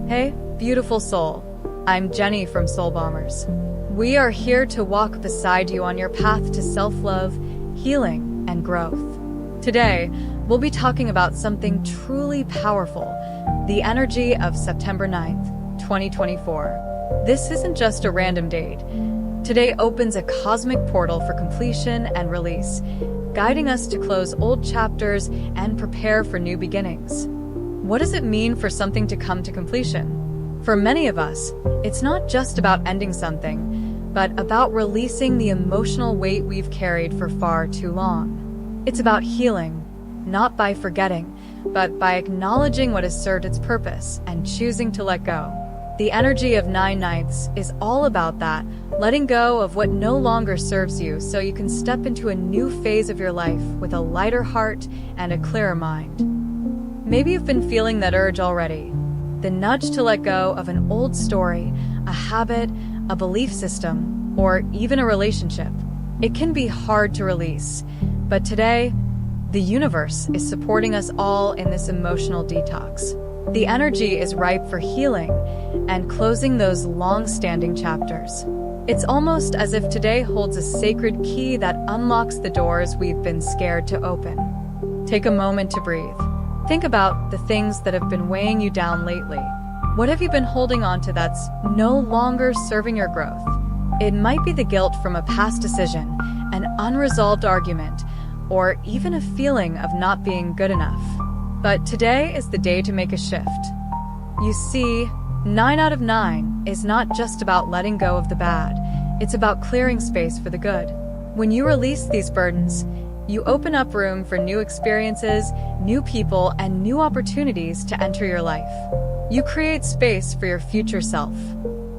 Hey, beautiful soul. I'm Jenny from Soulbalmers. We are here to walk beside you on your path to self-love, healing, and growth. Today, we'll be talking about something truly powerful, the energy of September 9th, 2024. This isn't just a random date. Today opens a cosmic portal for completion and release, guiding us to close old chapters and prepare for new beginnings. What does it mean for something to come to completion? For many of us, it's not just about ending something, but about releasing the emotional weight we've carried for far too long. It's about healing, not by forgetting, but by acknowledging what has served its purpose and choosing to let go. The energy of 9/9 is all about that, letting go of what no longer serves you so you can step into a new phase of your life with a lighter heart and a clearer mind. Maybe you've been feeling that urge already, the nudge to let go of an old story, a habit, a belief system, or even a relationship. It can be hard to release, but today, the universe is supporting us all in this emotional detox. The energy is ripe for healing and closing those long-standing chapters. It's almost as if today holds a sacred key that unlocks the doors we've been scared to open. Take a moment to breathe. Think about the things that have been weighing you down lately. What have you been holding on to that's no longer serving your growth? It might be the guilt from a past decision, an unresolved argument, or even a feeling of not being good enough. But today is the day to make a shift. You see, 9 out of 9 is not just about letting go of the bad. It's about clearing space for the good. When you release these burdens, you open up room for new experiences, new people, and new opportunities to enter your life. You create space for your future self.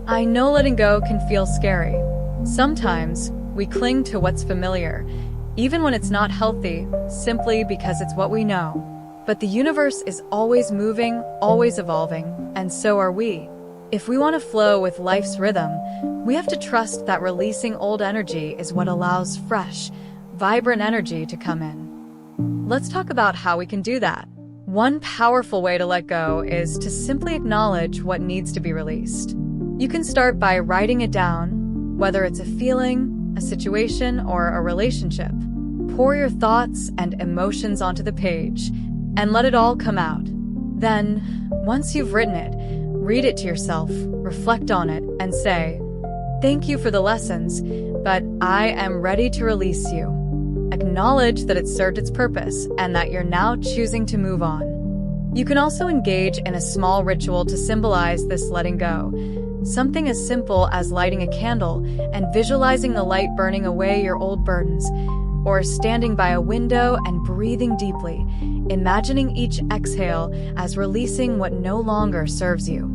I know letting go can feel scary. Sometimes we cling to what's familiar, even when it's not healthy, simply because it's what we know. But the universe is always moving, always evolving, and so are we. If we want to flow with life's rhythm, we have to trust that releasing old energy is what allows fresh, vibrant energy to come in. Let's talk about how we can do that. One powerful way to let go is to simply acknowledge what needs to be released. You can start by writing it down, whether it's a feeling, a situation, or a relationship. Pour your thoughts and emotions onto the page and let it all come out. Then, once you've written it, read it to yourself, reflect on it, and say, "Thank you for the lessons, but I am ready to release you." Acknowledge that it served its purpose and that you're now choosing to move on. You can also engage in a small ritual to symbolize this letting go. Something as simple as lighting a candle and visualizing the light burning away your old burdens, or standing by a window and breathing deeply, imagining each exhale as releasing what no longer serves you.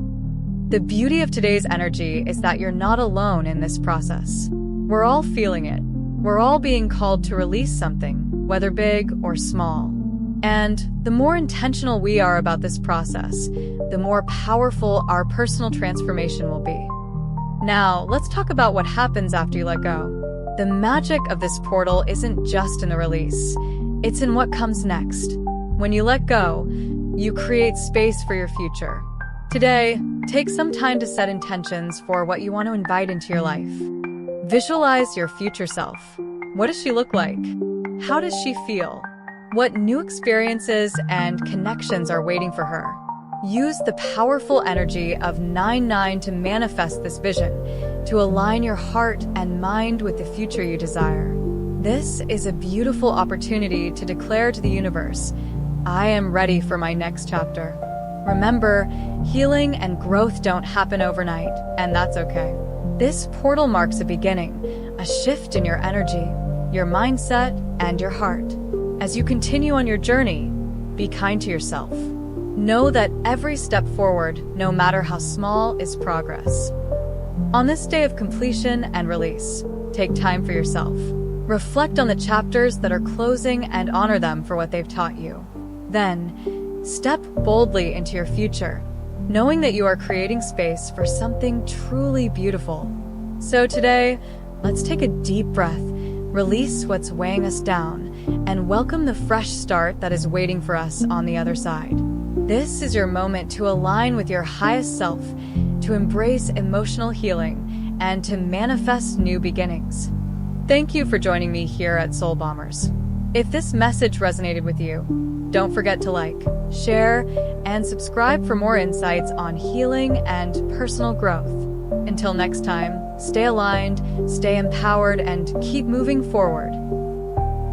The beauty of today's energy is that you're not alone in this process. We're all feeling it. We're all being called to release something, whether big or small. And the more intentional we are about this process, the more powerful our personal transformation will be. Now, let's talk about what happens after you let go. The magic of this portal isn't just in the release, it's in what comes next. When you let go, you create space for your future. Today, take some time to set intentions for what you want to invite into your life. Visualize your future self. What does she look like? How does she feel? What new experiences and connections are waiting for her? Use the powerful energy of 9/9 to manifest this vision, to align your heart and mind with the future you desire. This is a beautiful opportunity to declare to the universe, "I am ready for my next chapter." Remember, healing and growth don't happen overnight, and that's okay. This portal marks a beginning, a shift in your energy, your mindset, and your heart. As you continue on your journey, be kind to yourself. Know that every step forward, no matter how small, is progress. On this day of completion and release, take time for yourself. Reflect on the chapters that are closing and honor them for what they've taught you. Then, step boldly into your future, knowing that you are creating space for something truly beautiful. So today, let's take a deep breath, release what's weighing us down, and welcome the fresh start that is waiting for us on the other side. This is your moment to align with your highest self, to embrace emotional healing, and to manifest new beginnings. Thank you for joining me here at Soulbalmers. If this message resonated with you, don't forget to like, share, and subscribe for more insights on healing and personal growth. Until next time, stay aligned, stay empowered, and keep moving forward.